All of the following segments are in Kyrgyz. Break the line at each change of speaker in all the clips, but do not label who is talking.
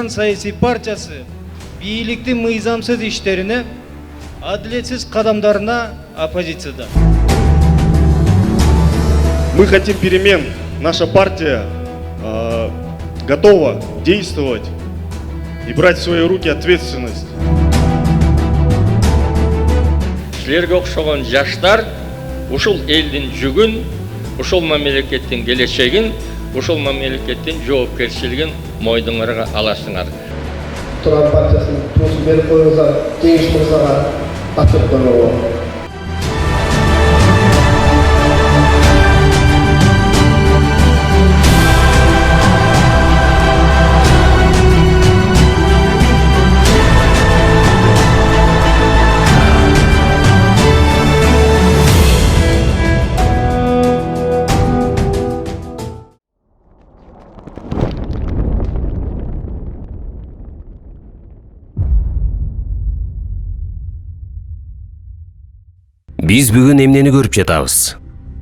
Туран саясий партиясы бийликтин мыйзамсыз иштерине, адилетсиз кадамдарына оппозицияда.
Мы хотим перемен. Наша партия готова действовать и брать в свои руки ответственность.
Силерге окшогон жаштар ушул элдин жүгүн, ушул мамлекеттин келечегин, ушул мамлекеттин жоопкерчилигин мойдуңарга аласыңар.
Туран партиясынын туусун берип коюңуздар, Жеңиш мырзага тапшырып коюңуздар.
Биз бүгүн эмнени көрүп жатабыз?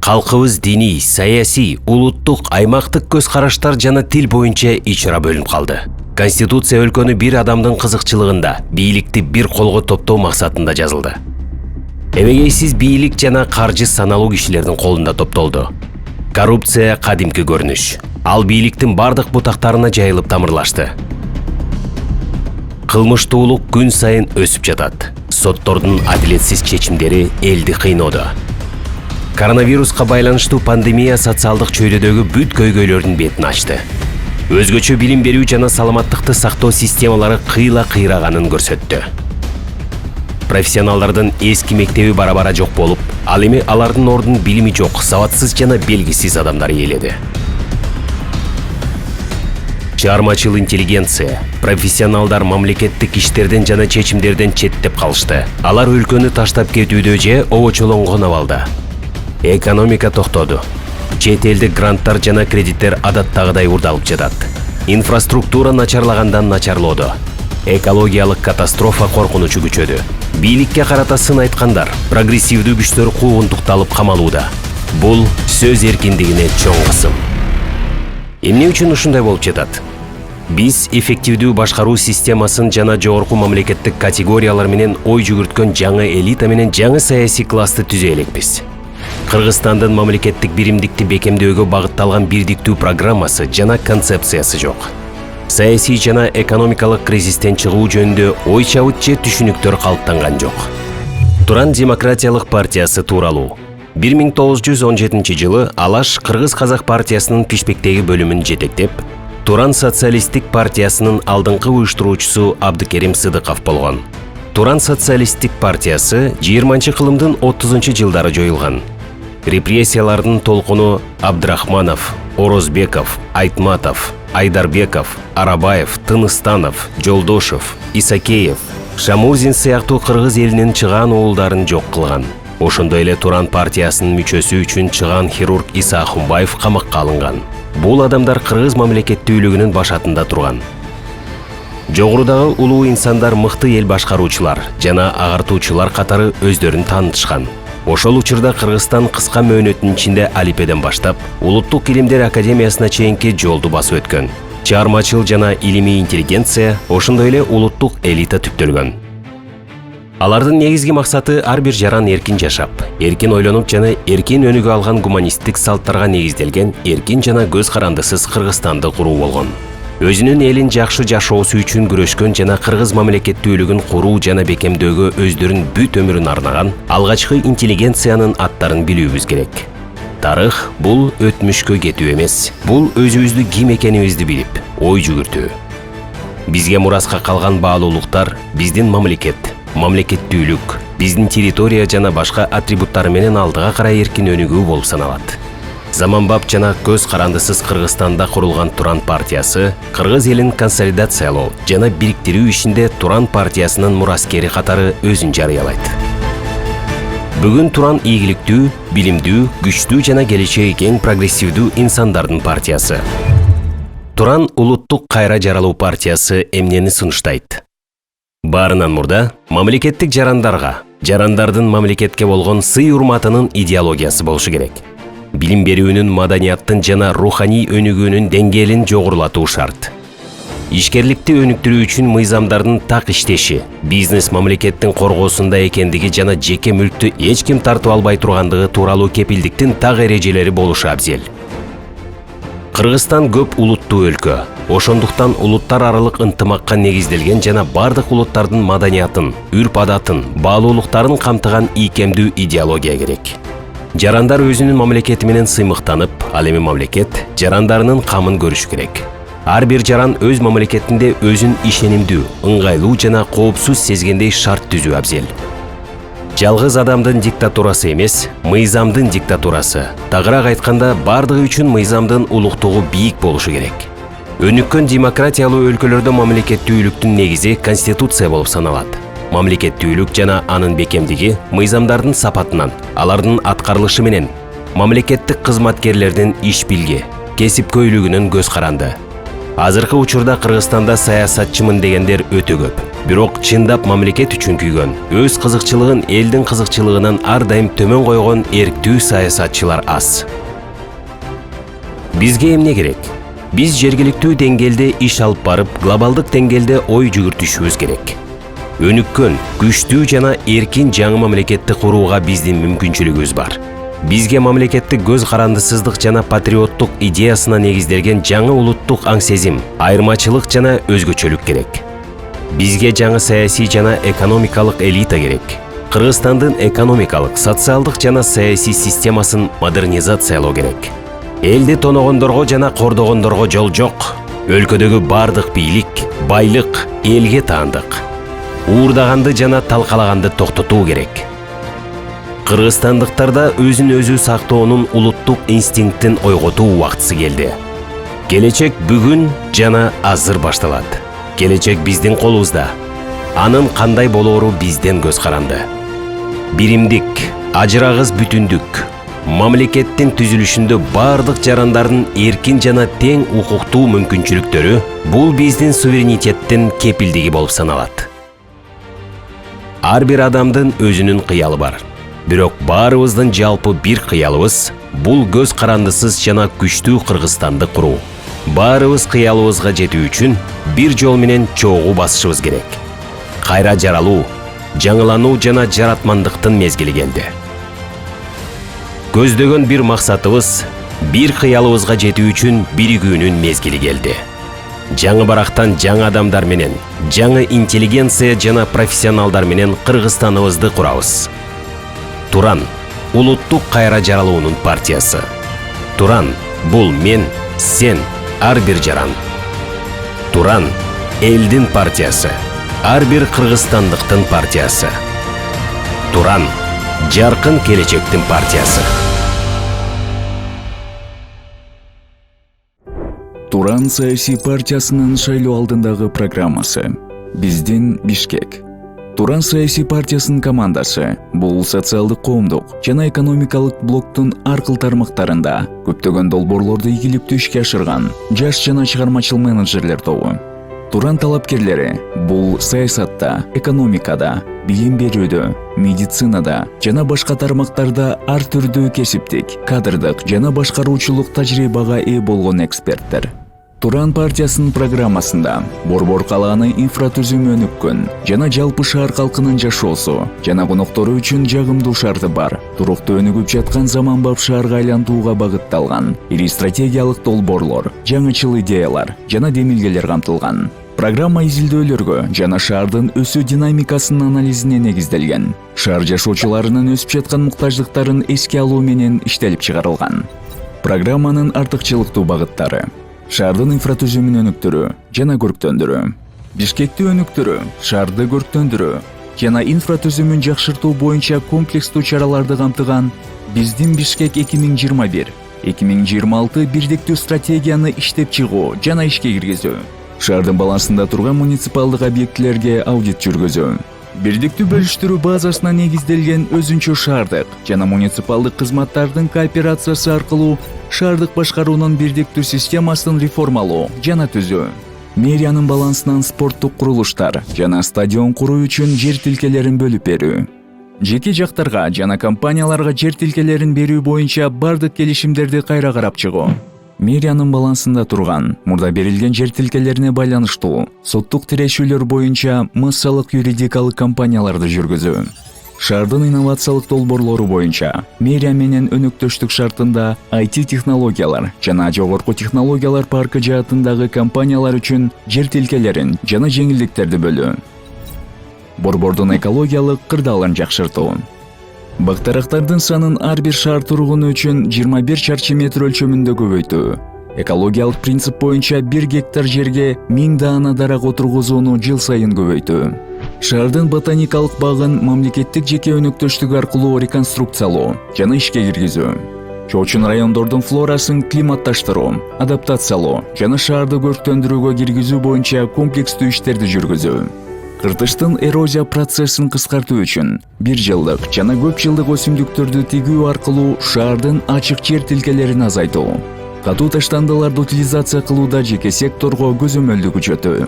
Калкыбыз диний, саясий, улуттук, аймактык көз караштар жана тил боюнча ичра бөлүнүп калды. Конституция өлкөнү бир адамдын кызыкчылыгында, бийликти бир колго топтоо максатында жазылды. Эбегейсиз бийлик жана каржы саналуу кишилердин колунда топтолду. Коррупция кадимки көрүнүш. Ал бийликтин бардык бутактарына жайылып тамырлашты. Кылмыштуулук күн сайын өсүп жатат. Соттордун адилетсиз чечимдери элди кыйноодо. Коронавируска байланыштуу пандемия социалдык чөйрөдөгү бүт көйгөйлөрдүн бетин ачты. Өзгөчө билим берүү жана саламаттыкты сактоо системалары кыйла кыйраганын көрсөттү. Профессионалдардын эски мектеби бара-бара жок болуп, ал эми алардын ордун билими жок, сабатсыз жана белгисиз адамдар ээледи. Чыгармачыл интеллигенция, профессионалдар мамлекеттик иштерден жана чечимдерден четтеп калышты. Алар өлкөнү таштап кетүүдө же обочолонгон абалда. Экономика токтоду. Чет элдик гранттар жана кредиттер адаттагыдай урдалып жатат. Инфраструктура начарлагандан начарлоодо. Экологиялык катастрофа коркунучу күчөдү. Бийликке карата сын айткандар, прогрессивдүү күчтөр куугунтукталып камалууда. Бул сөз эркиндигине чоң кысым. Эмне үчүн ушундай болуп жатат? Биз эффективдүү башкаруу системасын жана жогорку мамлекеттик категориялар менен ой жүгүрткөн жаңы элита менен жаңы саясий классты түзө элекпиз. Кыргызстандын мамлекеттик биримдикти бекемдөөгө багытталган бирдиктүү программасы жана концепциясы жок. Саясий жана экономикалык кризистен чыгуу жөнүндө ой чабыт же түшүнүктөр калыптанган жок. Туран демократиялык партиясы тууралуу 1917 жылы Алаш Кыргыз-Казак партиясынын Пишпектеги бөлүмүн жетектеп, Туран социалисттик партиясынын алдыңкы уюштуруучусу Абдыкерим Сыдыков болгон. Туран социалисттик партиясы 20-кылымдын 30-жылдары жоюлган. Репрессиялардын толкуну Абдрахманов, Орозбеков, Айтматов, Айдарбеков, Арабаев, Тыныстанов, Жолдошев, Исакеев, Шамурзин сыяктуу кыргыз элинин чыгаан уулдарын жок кылган. Ошондой эле Туран партиясынын мүчөсү үчүн чыгаан хирург Иса Ахунбаев камакка алынган. Бул адамдар кыргыз мамлекеттүүлүгүнүн башатында турган. Жогорудагы улуу инсандар мыкты эл башкаруучулар жана агартуучулар катары өздөрүн таанытышкан. Ошол учурда Кыргызстан кыска мөөнөттүн ичинде алипеден баштап, Улуттук илимдер академиясына чейинки жолду басып өткөн. Чыгармачыл жана илимий интеллигенция, ошондой эле улуттук элита түптөлгөн. Алардын негизги максаты ар бир жаран эркин жашап, эркин ойлонуп жана эркин өнүгө алган гуманисттик салттарга негизделген эркин жана көз карандысыз Кыргызстанды куруу болгон. Өзүнүн элин жакшы жашоосу үчүн күрөшкөн жана кыргыз мамлекеттүүлүгүн куруу жана бекемдөөгө өздөрүн бүт өмүрүн арнаган алгачкы интеллигенциянын аттарын билүүбүз керек. Тарых бул өтмүшкө кетүү эмес, бул өзүбүздү ким экенибизди билип, ой жүгүртүү. Бизге мураска калган баалуулуктар биздин мамлекеттүүлүк, биздин территория жана башка атрибуттары менен алдыга карай эркин өнүгүү болуп саналат. Заманбап жана көз карандысыз Кыргызстанда курулган Туран партиясы кыргыз элин консолидациялоо жана бириктирүү ишинде Туран партиясынын мураскери катары өзүн жарыялайт. Бүгүн Туран ийгиликтүү, билимдүү, күчтүү жана келечеги кең прогрессивдүү инсандардын партиясы. Туран улуттук кайра жаралуу партиясы эмнени сунуштайт? Баарынан мурда мамлекеттик жарандардын мамлекетке болгон сый-урматынын идеологиясы болушу керек. Билим берүүнүн, маданияттын жана руханий өнүгүүнүн деңгээлин жогорулатуу шарт. ишкерликти өнүктүрүү үчүн мыйзамдардын так иштеши, бизнес мамлекеттин коргоосунда экендиги жана жеке мүлктү эч ким тартып албай тургандыгы тууралуу кепилдиктин так эрежелери болушу абзел. Кыргызстан көп улуттуу өлкө. Ошондуктан улуттар аралык ынтымакка негизделген жана бардык улуттардын маданиятын, үрп-адатын, баалуулуктарын камтыган ийкемдүү идеология керек. Жарандар өзүнүн мамлекети менен сыймыктанып, ал эми мамлекет жарандарынын камын көрүшү керек. Ар бир жаран өз мамлекетинде өзүн ишенимдүү, ыңгайлуу жана коопсуз сезгендей шарт түзүү абзел. Жалгыз адамдын диктатурасы эмес, мыйзамдын диктатурасы. Тагыраак айтканда, бардыгы үчүн мыйзамдын улуктугу бийик болушу керек. Өнүккөн демократиялуу өлкөлөрдө мамлекеттүүлүктүн негизи конституция болуп саналат. Мамлекеттүүлүк жана анын бекемдиги мыйзамдардын сапатынан, алардын аткарылышы менен, мамлекеттик кызматкерлердин иш билги, кесипкөйлүгүнүн көз каранды. Азыркы учурда Кыргызстанда саясатчымын дегендер өтө көп. Бирок чындап мамлекет үчүн күйгөн, өз кызыкчылыгын элдин кызыкчылыгынан ар дайым төмөн койгон эрктүү саясатчылар аз. Бизге эмне керек? Биз жергиликтүү деңгээлде иш алып барып, глобалдык деңгээлде ой жүгүртүшүбүз керек. Өнүккөн, күчтүү жана эркин жаңы мамлекетти курууга биздин мүмкүнчүлүгүбүз бар. Бизге мамлекеттик көз карандысыздык жана патриоттук идеясына негизделген жаңы улуттук аң-сезим, айырмачылык жана өзгөчөлүк керек. Бизге жаңы саясий жана экономикалык элита керек. Кыргызстандын экономикалык, социалдык жана саясий системасын модернизациялоо керек. Элди тоногондорго жана кордогондорго жол жок. Өлкөдөгү бардык бийлик, байлык элге таандык. Уурдаганды жана талкалаганды токтотуу керек. Кыргызстандыктарда өзүн өзү сактоонун улуттук инстинктин ойготуу убактысы келди. Келечек бүгүн жана азыр башталат. Келечек биздин колубузда. Анын кандай болоору бизден көз каранды. Биримдик, ажырагыс бүтүндүк, мамлекеттин түзүлүшүндө бардык жарандардын эркин жана тең укуктуу мүмкүнчүлүктөрү бул биздин суверенитеттин кепилдиги болуп саналат. Ар бир адамдын өзүнүн кыялы бар. Бирок баарыбыздын жалпы бир кыялыбыз бул көз карандысыз жана күчтүү Кыргызстанды куруу. Баарыбыз кыялыбызга жетүү үчүн бир жол менен чогуу басышыбыз керек. Кайра жаралуу, жаңылануу жана жаратмандыктын мезгили келди. Көздөгөн бир максатыбыз, бир кыялыбызга жетүү үчүн биригүүнүн мезгили келди. Жаңы барактан жаңы адамдар менен, жаңы интеллигенция жана профессионалдар менен Кыргызстаныбызды курабыз. Туран – улуттук кайра жаралуунун партиясы. Туран – бул мен, сен, ар бир жаран. Туран – элдин партиясы, ар бир кыргызстандыктын партиясы. Туран – жаркын келечектин партиясы.
Туран саясий партиясынын шайлоо алдындагы программасы. Биздин Бишкек. Туран саясий партиясынын командасы бул социалдык, коомдук жана экономикалык блоктун ар кыл тармактарында көптөгөн долбоорлорду ийгиликтүү ишке ашырган жаш жана чыгармачыл менеджерлер тобу. Туран талапкерлери бул саясатта, экономикада, билим берүүдө, медицинада жана башка тармактарда ар түрдүү кесиптик, кадрдык жана башкаруучулук тажрыйбага ээ болгон эксперттер. Туран партиясынын программасында Борбор калааны инфратүзүмү өнүккөн жана жалпы шаар калкынын жашоосу жана коноктору үчүн жагымдуу шаарды бар, туруктуу өнүгүп жаткан заманбап шаарга айлантууга багытталган ири стратегиялык долбоорлор, жаңычыл идеялар жана демилгелер камтылган. Программа изилдөөлөргө жана шаардын өсүү динамикасынын анализине негизделген. Шаар жашоочуларынын өсүп жаткан муктаждыктарын эске алуу менен иштелип чыгарылган. Программанын артыкчылыктуу багыттары: шаардын инфратүзүмүн өнүктүрүү жана көрктөндүрүү, Бишкекти өнүктүрүү, шаарды көрктөндүрүү жана инфратүзүмүн жакшыртуу боюнча комплекстүү чараларды камтыган биздин Бишкек 2021-2026 бирдиктүү стратегияны иштеп чыгуу жана ишке киргизүү. Шаардын балансында турган муниципалдык объектилерге аудит жүргүзүү. Бирдиктүү бөлүштүрүү базасына негизделген өзүнчө шаардык жана муниципалдык кызматтардын кооперациясы аркылуу шаардык башкаруунун бирдиктүү системасын реформалоо жана түзүү. Мэриянын балансынан спорттук курулуштар жана стадион куруу үчүн жер тилкелерин бөлүп берүү. Жеке жактарга жана компанияларга жер тилкелерин берүү боюнча бардык келишимдерди кайра карап чыгуу. мэриянын балансында турган мурда берилген жер тилкелерине байланыштуу соттук тирешүүлөр боюнча массалык юридикалык кампанияларды жүргүзүү. Шаардын инновациялык долбоорлору боюнча мэрия менен өнөктөштүк шартында IT технологиялар жана жогорку технологиялар паркы жаатындагы компаниялар үчүн жер тилкелерин жана жеңилдиктерди бөлүү. Борбордун экологиялык кырдаалын жакшыртуу. Бактарактардын санын ар бир шаар тургуну үчүн 21 чарчы метр өлчөмүндө көбөйтүү. Экологиялык принцип боюнча 1 гектар жерге 1000 даана дарак отургузууну жыл сайын көбөйтүү. Шаардын ботаникалык багын мамлекеттик жеке өнөктөштүк аркылуу реконструкциялоо жана ишке киргизүү. Чоочун райондордун флорасын климатташтыруу, адаптациялоо жана шаарды көрктөндүрүүгө киргизүү боюнча комплекстүү иштерди жүргүзүү. Кыртыштын эрозия процессин кыскартуу үчүн 1 жылдык жана көп жылдык өсүмдүктөрдү тигүү аркылуу шаардын ачык жер тилкелерин азайтуу. Катуу таштандыларды утилизация кылууда жеке секторго көзөмөлдү күчөтүү.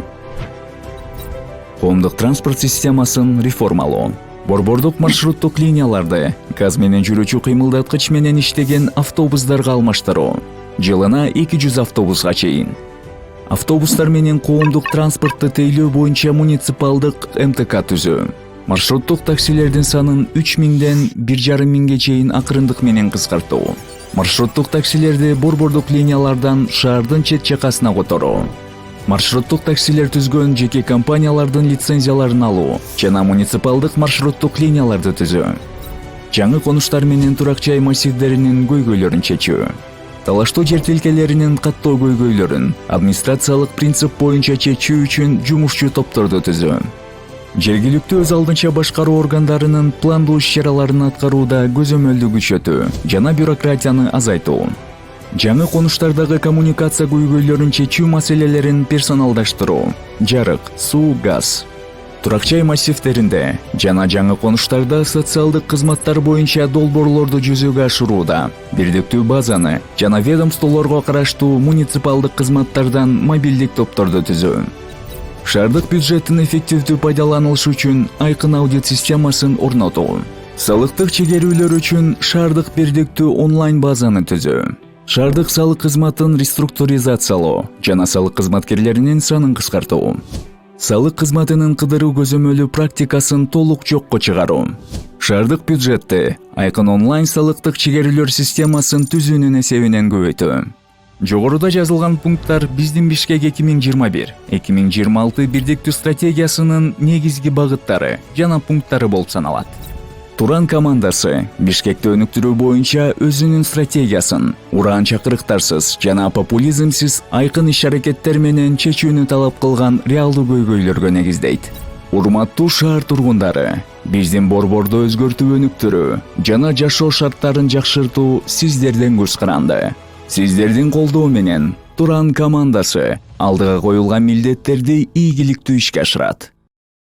Коомдук транспорт системасын реформалоо. Борбордук маршруттук линияларды газ менен жүрүүчү кыймылдаткыч менен иштеген автобустарга алмаштыруу. Жылына 200 автобуска чейин. Автобустар менен коомдук транспортты тейлөө боюнча муниципалдык МТК түзүү. Маршруттук таксилердин санын 3000ден 1,5 чейин акырындык менен кыскартуу. Маршруттук таксилерди борбордук линиялардан шаардын чет жакасына которуу. Маршруттук таксилер түзгөн жеке компаниялардын лицензияларын алуу жана муниципалдык маршруттук линияларды түзүү. Жаңы конуштар менен турак жай массивдеринин көйгөйлөрүн чечүү. Талаштоо жер тилкелеринин каттоо көйгөйлөрүн администрациялык принцип боюнча чечүү үчүн жумушчу топторду түзүү. Жергиликтүү өз алдынча башкаруу органдарынын пландуу иш-чараларын аткарууда көзөмөлдү күчөтүү жана бюрократияны азайтуу. Жаңы конуштардагы коммуникация көйгөйлөрүн чечүү маселелерин персоналдаштыруу, жарык, суу, газ. Турак жай массивдеринде жана жаңы конуштарда социалдык кызматтар боюнча долбоорлорду жүзөгө ашырууда бирдиктүү базаны жана ведомстволорго караштуу муниципалдык кызматтардан мобилдик топторду түзүү. Шаардык бюджеттин эффективдүү пайдаланылышы үчүн айкын аудит системасын орнотуу. Салыктык чегерүүлөр үчүн шаардык бирдиктүү онлайн базаны түзүү. Шаардык салык кызматын реструктуризациялоо жана салык кызматкерлеринин санын кыскартуу. Салык кызматынын кыдыруу көзөмөлү практикасын толук жокко чыгаруу. Шаардык бюджетти айкын онлайн салыктык чегерүүлөр системасын түзүүнүн эсебинен көбөйтүү. Жогоруда жазылган пункттар биздин Бишкек 2021-2026 бирдиктүү стратегиясынын негизги багыттары жана пункттары болуп саналат. Туран командасы Бишкекти өнүктүрүү боюнча өзүнүн стратегиясын ураан чакырыктарсыз жана популизмсиз айкын иш-аракеттер менен чечүүнү талап кылган реалдуу көйгөйлөргө негиздейт. Урматтуу шаар тургундары, биздин борборду өзгөртүү өнүктүрүү жана жашоо шарттарын жакшыртуу сиздерден көз каранды. Сиздердин колдоо менен Туран командасы алдыга коюлган милдеттерди ийгиликтүү ишке ашырат.